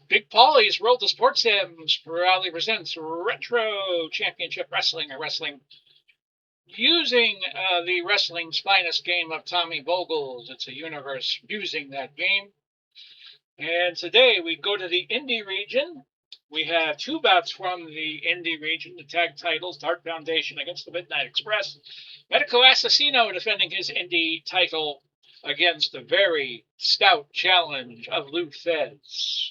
Big Pauly's World of Sports Sims proudly presents Retro Championship Wrestling, or wrestling using the wrestling's finest game of Tommy Bogle's. It's a universe using that game. And today we go to the Indie region. We have two bouts from the Indie region, the tag titles, Dark Foundation against the Midnight Express. Medico Asesino defending his Indie title against the very stout challenge of Thesz.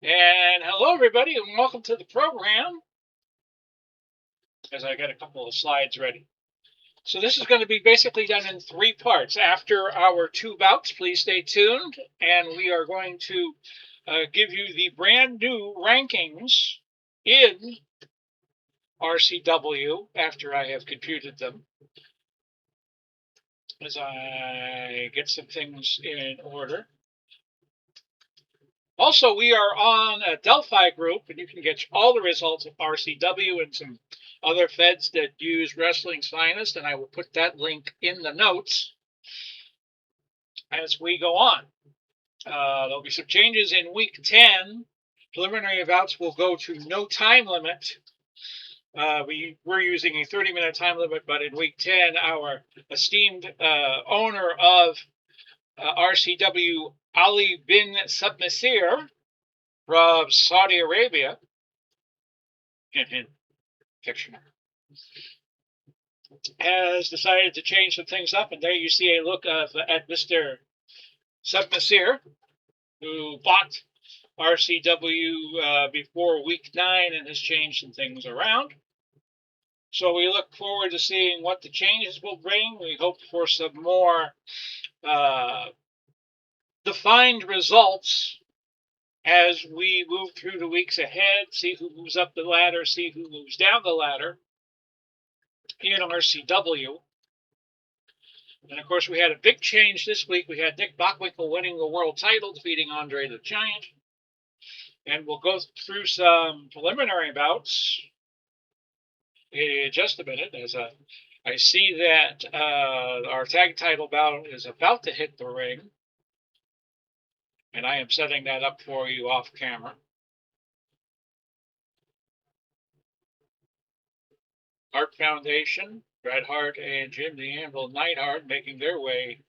And hello, everybody, and welcome to the program, as I got a couple of slides ready. So this is going to be basically done in three parts. After our two bouts, please stay tuned, and we are going to give you the brand new rankings in RCW after I have computed them, as I get some things in order. Also, we are on a Delphi group, and you can get all the results of RCW and some other feds that use Wrestling's Finest, and I will put that link in the notes as we go on. There'll be some changes in Week 10. Preliminary bouts will go to no time limit. We're using a 30-minute time limit, but in Week 10, our esteemed owner of RCW, Ali bin Submasir from Saudi Arabia, picture, has decided to change some things up, and there you see a look at Mr. Submasir, who bought RCW before Week 9 and has changed some things around. So we look forward to seeing what the changes will bring. We hope for some more defined results as we move through the weeks ahead, see who moves up the ladder, see who moves down the ladder in RCW. And of course, we had a big change this week. We had Nick Bockwinkel winning the world title, defeating Andre the Giant. And we'll go through some preliminary bouts in just a minute, as I see that our tag title bout is about to hit the ring. And I am setting that up for you off camera. Hart Foundation, Bret Hart and Jim the Anvil Neidhart making their way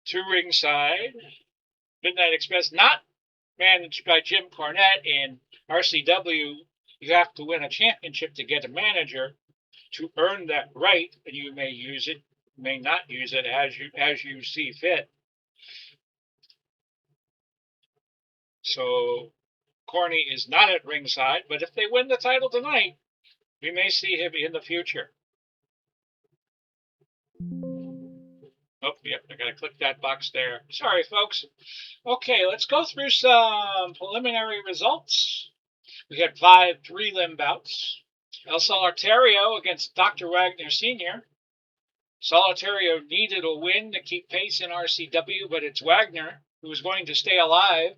to ringside. Midnight Express, not managed by Jim Cornette. In RCW, you have to win a championship to get a manager. To earn that right, and you may use it, may not use it as you see fit. So Corny is not at ringside, but if they win the title tonight, we may see him in the future. Oh, yep, I gotta click that box there. Sorry, folks. Okay, let's go through some preliminary results. We had 5 3-limb bouts. El Solitario against Dr. Wagner Sr. Solitario needed a win to keep pace in RCW, but it's Wagner who is going to stay alive,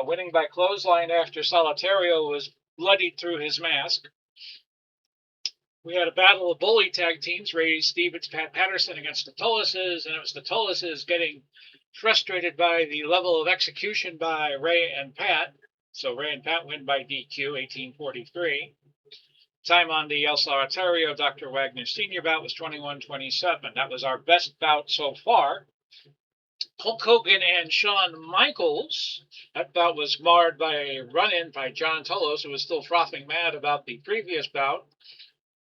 winning by clothesline after Solitario was bloodied through his mask. We had a battle of bully tag teams, Ray Stevens, Pat Patterson against the Tullises, and it was the Tullises getting frustrated by the level of execution by Ray and Pat. So Ray and Pat win by DQ, 1843. Time on the El Solitario Dr. Wagner Sr. bout was 21-27. That was our best bout so far. Hulk Hogan and Shawn Michaels. That bout was marred by a run-in by John Tolos, who was still frothing mad about the previous bout.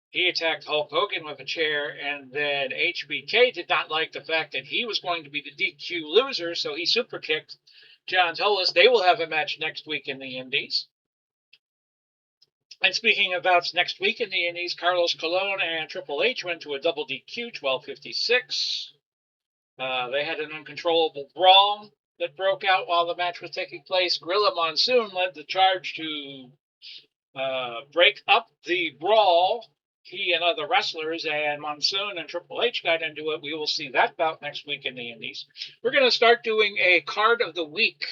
He attacked Hulk Hogan with a chair, and then HBK did not like the fact that he was going to be the DQ loser, so he super kicked John Tolos. They will have a match next week in the Indies. And speaking of bouts next week in the Indies, Carlos Colon and Triple H went to a double DQ, 12:56. They had an uncontrollable brawl that broke out while the match was taking place. Gorilla Monsoon led the charge to break up the brawl. He and other wrestlers, and Monsoon and Triple H got into it. We will see that bout next week in the Indies. We're going to start doing a card of the week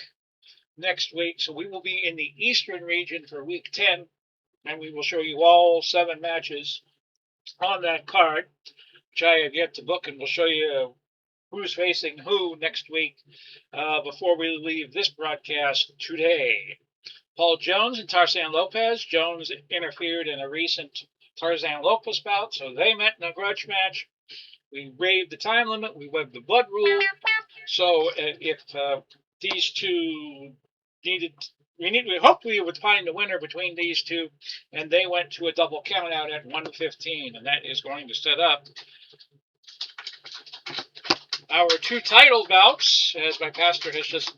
next week, so we will be in the Eastern region for Week 10. And we will show you all 7 matches on that card, which I have yet to book, and we'll show you who's facing who next week before we leave this broadcast today. Paul Jones and Tarzan Lopez. Jones interfered in a recent Tarzan Lopez bout, so they met in a grudge match. We waived the time limit. We waived the blood rule. So if these two needed, we hoped we would find a winner between these two, and they went to a double countout at 1:15, and that is going to set up our two title bouts, as my pastor has just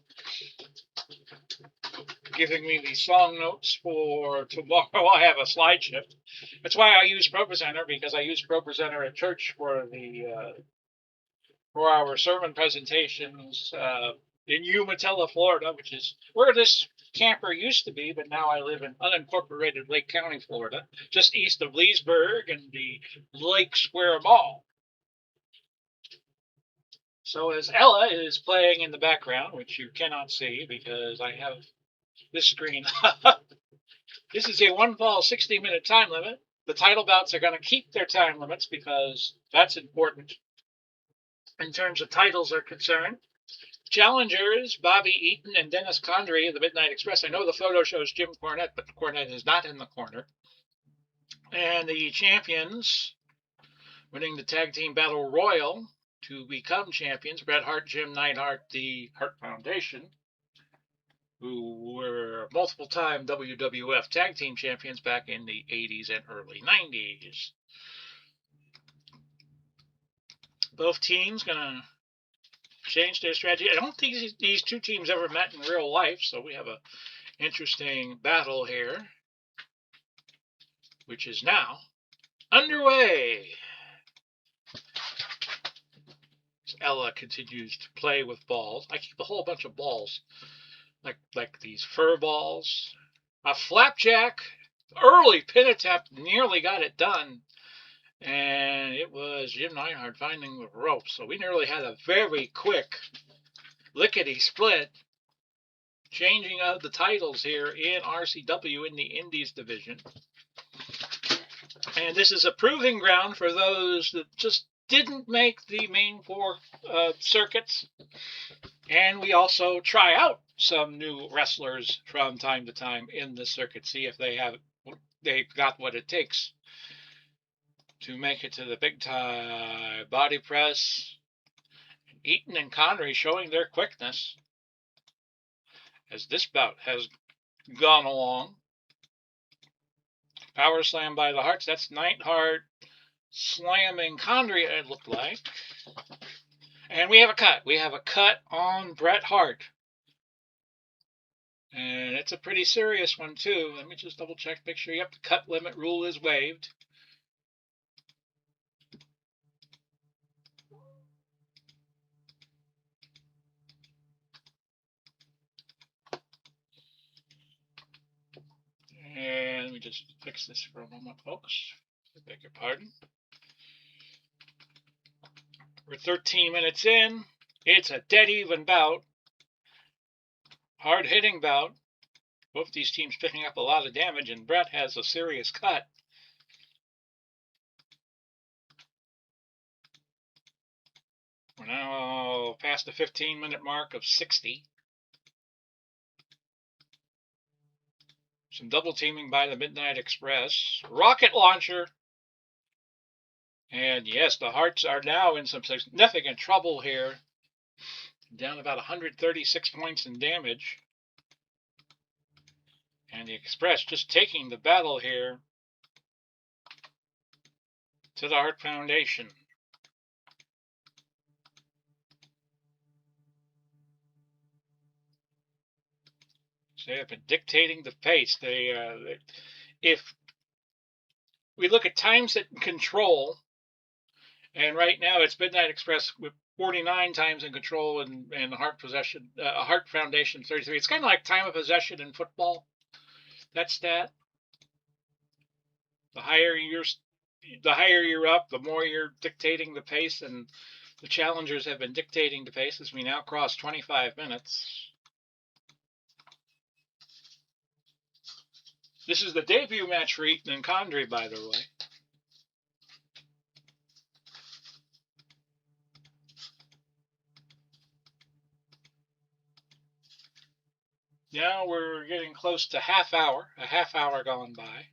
giving me the song notes for tomorrow. I have a slide shift. That's why I use ProPresenter, because I use ProPresenter at church for our sermon presentations in Umatilla, Florida, which is where this camper used to be, but now I live in unincorporated Lake County, Florida, just east of Leesburg and the Lake Square Mall. So as Ella is playing in the background, which you cannot see because I have this screen up, this is a one-fall 60-minute time limit. The title bouts are going to keep their time limits because that's important in terms of titles are concerned. Challengers, Bobby Eaton and Dennis Condrey of the Midnight Express. I know the photo shows Jim Cornette, but Cornette is not in the corner. And the champions, winning the Tag Team Battle Royal to become champions, Bret Hart, Jim Neidhart, the Hart Foundation, who were multiple-time WWF Tag Team champions back in the 80s and early 90s. Both teams going to change their strategy. I don't think these two teams ever met in real life, so we have an interesting battle here, which is now underway. Ella continues to play with balls. I keep a whole bunch of balls, like these fur balls. A flapjack, early pin attempt, nearly got it done. And it was Jim Neidhart finding the rope. So we nearly had a very quick lickety-split changing of the titles here in RCW in the Indies division. And this is a proving ground for those that just didn't make the main four circuits. And we also try out some new wrestlers from time to time in the circuit, see if they've got what it takes to make it to the big time. Body press. Eaton and Connery showing their quickness as this bout has gone along. Power slam by the Harts. That's Neidhart slamming Connery, it looked like. And we have a cut. We have a cut on Bret Hart. And it's a pretty serious one, too. Let me just double check, make sure. Yep, the cut limit rule is waived. And let me just fix this for a moment, folks. I beg your pardon. We're 13 minutes in. It's a dead even bout. Hard-hitting bout. Both these teams picking up a lot of damage, and Bret has a serious cut. We're now past the 15-minute mark of 60. Some double teaming by the Midnight Express. Rocket launcher. And yes, the Harts are now in some significant trouble here. Down about 136 points in damage. And the Express just taking the battle here to the Hart Foundation. So they have been dictating the pace. If we look at time set and control, and right now it's Midnight Express with 49 times in control and Hart Foundation 33. It's kind of like time of possession in football. That stat. The higher you're up, the more you're dictating the pace, and the challengers have been dictating the pace as we now cross 25 minutes. This is the debut match for Eaton and Condrey, by the way. Now we're getting close to a half hour gone by.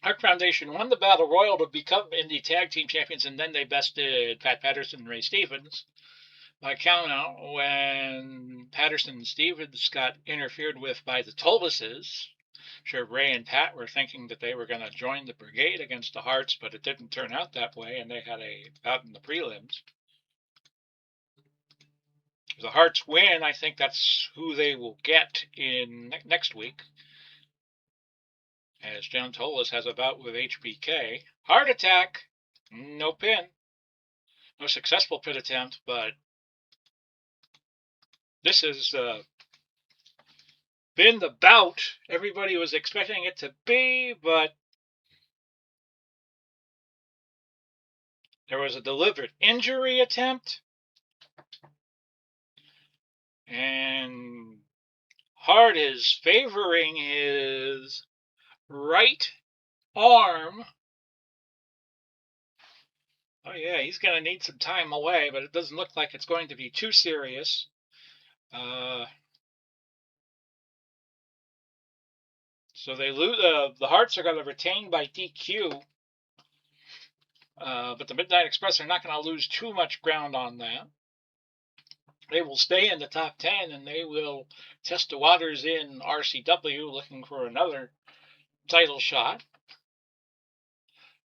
Hart Foundation won the Battle Royal to become Indie Tag Team Champions, and then they bested Pat Patterson and Ray Stevens by countout when Patterson and Stevens got interfered with by the Tullises. Sure, Ray and Pat were thinking that they were going to join the brigade against the Harts, but it didn't turn out that way, and they had a bout in the prelims. If the Harts win, I think that's who they will get in next week, as John Tolis has a bout with HBK. Heart attack, no pin. No successful pin attempt, but this has been the bout everybody was expecting it to be, but there was a deliberate injury attempt, and Hart is favoring his right arm. Oh yeah, he's going to need some time away, but it doesn't look like it's going to be too serious. So they lose. The Harts are going to retain by DQ, but the Midnight Express are not going to lose too much ground on that. They will stay in the top 10, and they will test the waters in RCW looking for another title shot.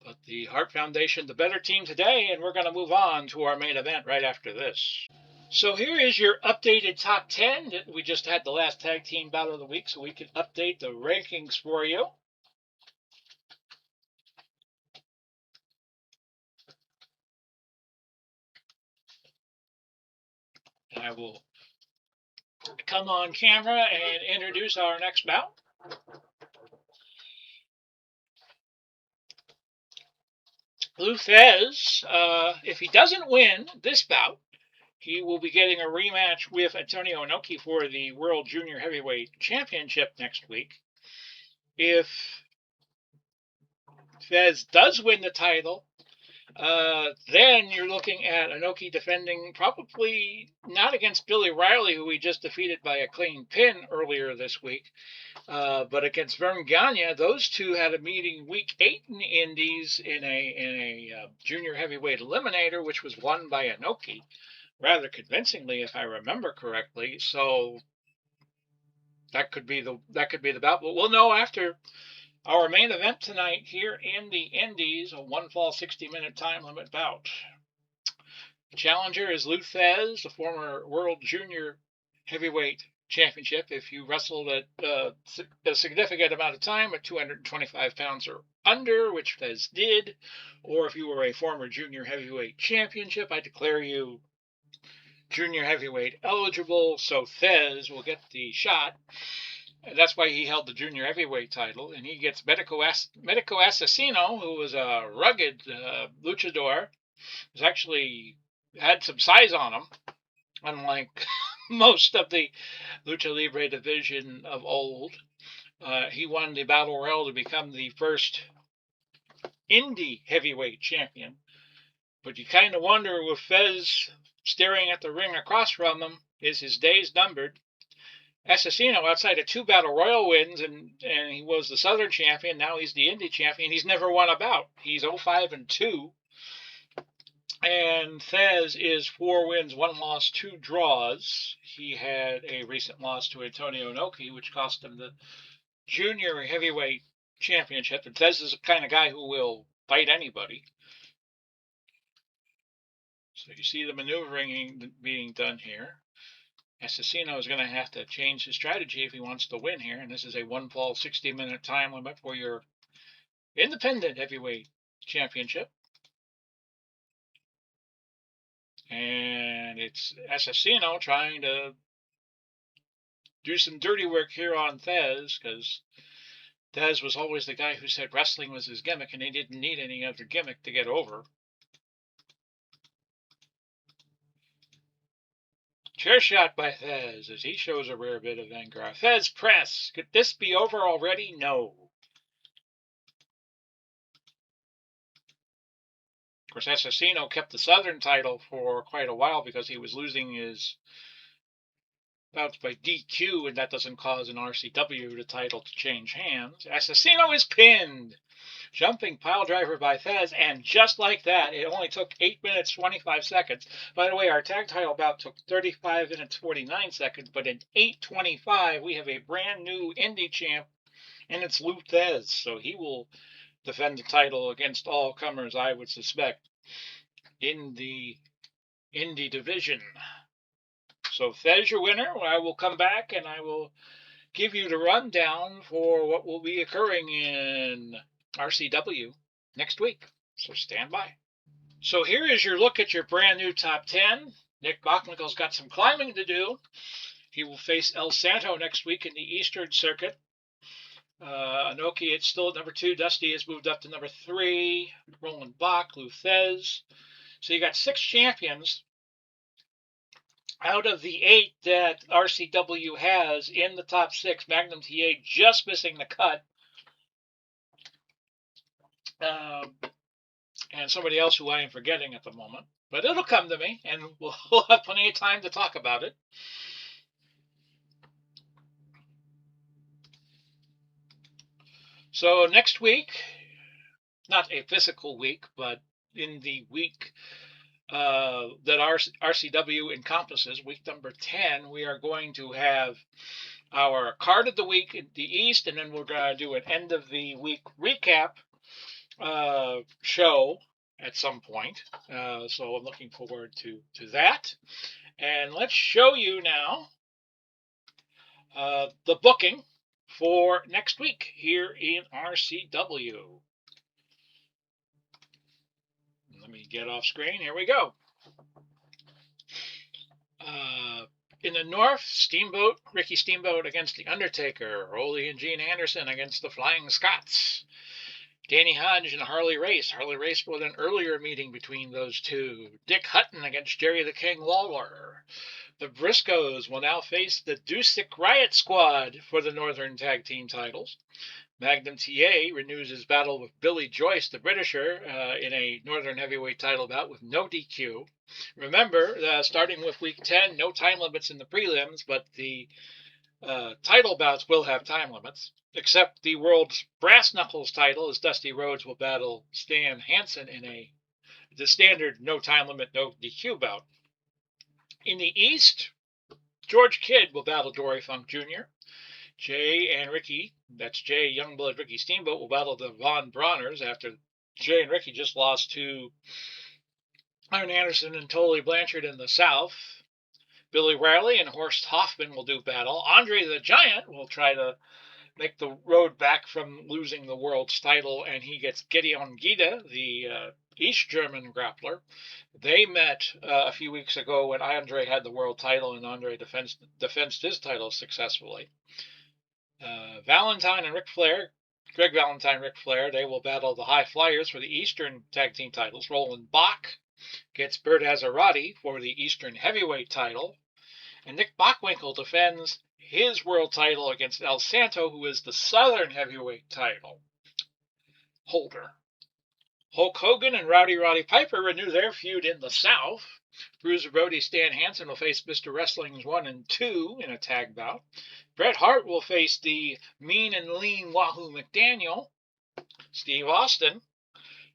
But the Hart Foundation, the better team today, and we're going to move on to our main event right after this. So here is your updated top 10. We just had the last tag team battle of the week, so we can update the rankings for you. And I will come on camera and introduce our next bout. Thesz, if he doesn't win this bout, he will be getting a rematch with Antonio Inoki for the World Junior Heavyweight Championship next week. If Thesz does win the title, then you're looking at Inoki defending probably not against Billy Riley, who he just defeated by a clean pin earlier this week, but against Vern Gagne. Those two had a meeting week 8 in the Indies in a junior heavyweight eliminator, which was won by Inoki rather convincingly, if I remember correctly. So that could be the bout. But we'll know after our main event tonight here in the Indies, a one fall 60-minute time limit bout. The challenger is Thesz, the former World Junior Heavyweight Championship. If you wrestled at a significant amount of time at 225 pounds or under, which Thesz did, or if you were a former Junior Heavyweight Championship, I declare you Junior Heavyweight eligible, so Thesz will get the shot. And that's why he held the Junior Heavyweight title, and he gets Medico Asesino, who was a rugged luchador, who's actually had some size on him, unlike most of the Lucha Libre division of old. He won the Battle Royal to become the first indie heavyweight champion. But you kind of wonder, with Thesz staring at the ring across from him, is his days numbered? Asesino, outside of 2 Battle Royal wins, and he was the Southern champion, now he's the Indie champion. He's never won a bout. He's 0-5-2. And Thesz is 4 wins, 1 loss, 2 draws. He had a recent loss to Antonio Inoki, which cost him the Junior Heavyweight Championship. And Thesz is the kind of guy who will fight anybody. So you see the maneuvering being done here. Asesino is going to have to change his strategy if he wants to win here. And this is a one fall 60-minute time limit for your independent heavyweight championship. And it's Asesino trying to do some dirty work here on Thesz, because Thesz was always the guy who said wrestling was his gimmick, and he didn't need any other gimmick to get over. Chair shot by Thesz as he shows a rare bit of anger. Thesz press. Could this be over already? No. Of course, Asesino kept the Southern title for quite a while because he was losing his bouts by DQ, and that doesn't cause an RCW the title to change hands. Asesino is pinned. Jumping pile driver by Thesz, and just like that, it only took 8 minutes 25 seconds. By the way, our tag title bout took 35 minutes 49 seconds, but in 8:25 we have a brand new indie champ, and it's Thesz, so he will defend the title against all comers, I would suspect, in the indie division. So Thesz, your winner. I will come back and I will give you the rundown for what will be occurring in RCW next week. So stand by. So here is your look at your brand new top 10. Nick Bockwinkel's got some climbing to do. He will face El Santo next week in the Eastern Circuit. Inoki, it's still at number 2. Dusty has moved up to number 3. Roland Bach, Thesz. So you got 6 champions out of the 8 that RCW has in the top 6. Magnum TA just missing the cut. And somebody else who I am forgetting at the moment. But it'll come to me, and we'll have plenty of time to talk about it. So next week, not a physical week, but in the week that RCW encompasses, week number 10, we are going to have our card of the week in the East, and then we're going to do an end of the week recap show at some point. So I'm looking forward to that. And let's show you now the booking for next week here in RCW. Let me get off screen. Here we go. In the North, Steamboat, Ricky Steamboat against The Undertaker. Ole and Gene Anderson against the Flying Scots. Danny Hodge and Harley Race. Harley Race with an earlier meeting between those two. Dick Hutton against Jerry the King Lawler. The Briscoes will now face the Deucic Riot Squad for the Northern Tag Team titles. Magnum TA renews his battle with Billy Joyce, the Britisher, in a Northern Heavyweight title bout with no DQ. Remember, starting with Week 10, no time limits in the prelims, but the title bouts will have time limits, except the World's Brass Knuckles title, as Dusty Rhodes will battle Stan Hansen in the standard no time limit, no DQ bout. In the East, George Kidd will battle Dory Funk Jr. Jay and Ricky, that's Jay Youngblood Ricky Steamboat, will battle the Von Brauners after Jay and Ricky just lost to Iron Anderson and Tully Blanchard in the South. Billy Riley and Horst Hoffman will do battle. Andre the Giant will try to make the road back from losing the world's title, and he gets Gideon Gita, the East German grappler. They met a few weeks ago when Andre had the world title, and Andre defensed his title successfully. Valentine and Ric Flair, Greg Valentine, Ric Flair, they will battle the High Flyers for the Eastern Tag Team titles. Roland Bach gets Bert Azarati for the Eastern Heavyweight title. And Nick Bockwinkel defends his world title against El Santo, who is the Southern Heavyweight title holder. Hulk Hogan and Rowdy Roddy Piper renew their feud in the South. Bruiser Brody Stan Hansen will face Mr. Wrestling's 1 and 2 in a tag bout. Bret Hart will face the Mean and Lean Wahoo McDaniel. Steve Austin,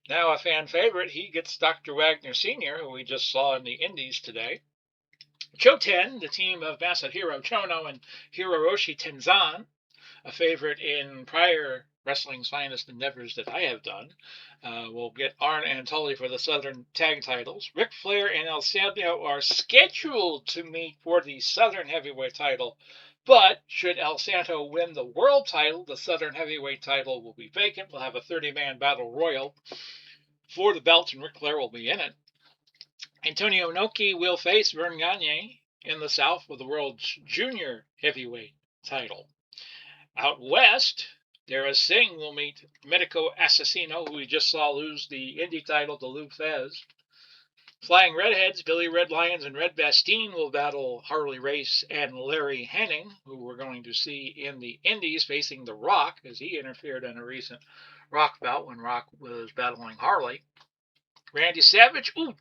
now a fan favorite, he gets Dr. Wagner Sr., who we just saw in the Indies today. Choten, the team of Masahiro Chono and Hiroshi Tenzan, a favorite in prior Wrestling's Finest endeavors that I have done, will get Arn and Tully for the Southern Tag titles. Ric Flair and El Santo are scheduled to meet for the Southern Heavyweight title, but should El Santo win the world title, the Southern Heavyweight title will be vacant. We'll have a 30-man battle royal for the belt, and Ric Flair will be in it. Antonio Inoki will face Vern Gagne in the South for the World's Junior Heavyweight title. Out West, Dara Singh will meet Medico Asesino, who we just saw lose the Indie title to Thesz. Flying Redheads, Billy Red Lions and Red Bastien will battle Harley Race and Larry Henning, who we're going to see in the Indies facing The Rock, as he interfered in a recent Rock bout when Rock was battling Harley. Randy Savage, will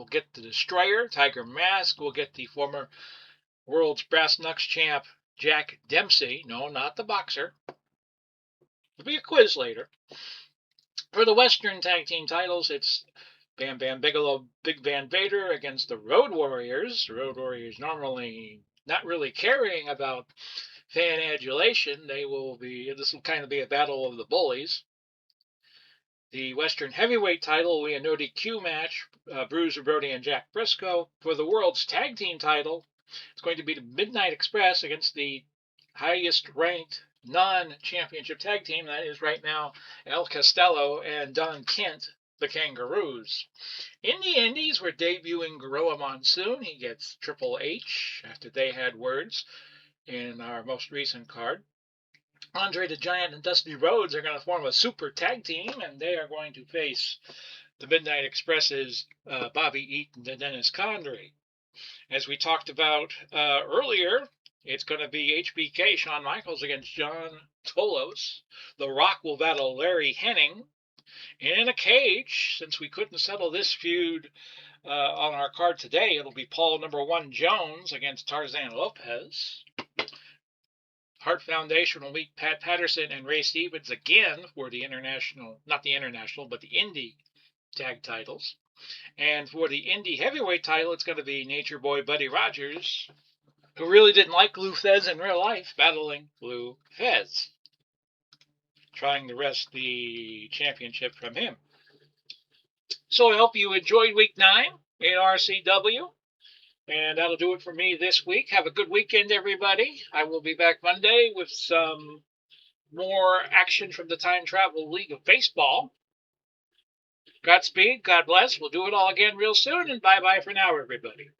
get the Destroyer. Tiger Mask will get the former World's Brass Knucks champ Jack Dempsey. No, not the boxer. There'll be a quiz later. For the Western Tag Team titles, it's Bam Bam Bigelow, Big Van Vader against the Road Warriors. The Road Warriors normally not really caring about fan adulation. This will kind of be a battle of the bullies. The Western Heavyweight title will be a no DQ match, Bruiser Brody and Jack Briscoe. For the World's Tag Team title, it's going to be the Midnight Express against the highest ranked non-championship tag team. That is right now El Costello and Don Kent, the Kangaroos. In the Indies, we're debuting Gorilla Monsoon. He gets Triple H after they had words in our most recent card. Andre the Giant and Dusty Rhodes are going to form a super tag team, and they are going to face the Midnight Express's Bobby Eaton and Dennis Condrey. As we talked about earlier, it's going to be HBK, Shawn Michaels, against John Tolos. The Rock will battle Larry Hennig. In a cage, since we couldn't settle this feud on our card today, it'll be Paul #1 Jones against Tarzan Lopez. Hart Foundation will meet Pat Patterson and Ray Stevens again for the not the international, but the indie tag titles. And for the indie heavyweight title, it's going to be Nature Boy Buddy Rogers, who really didn't like Lou Thesz in real life, battling Lou Thesz, trying to wrest the championship from him. So I hope you enjoyed Week 9 in RCW. And that'll do it for me this week. Have a good weekend, everybody. I will be back Monday with some more action from the Time Travel League of Baseball. Godspeed, God bless. We'll do it all again real soon, and bye-bye for now, everybody.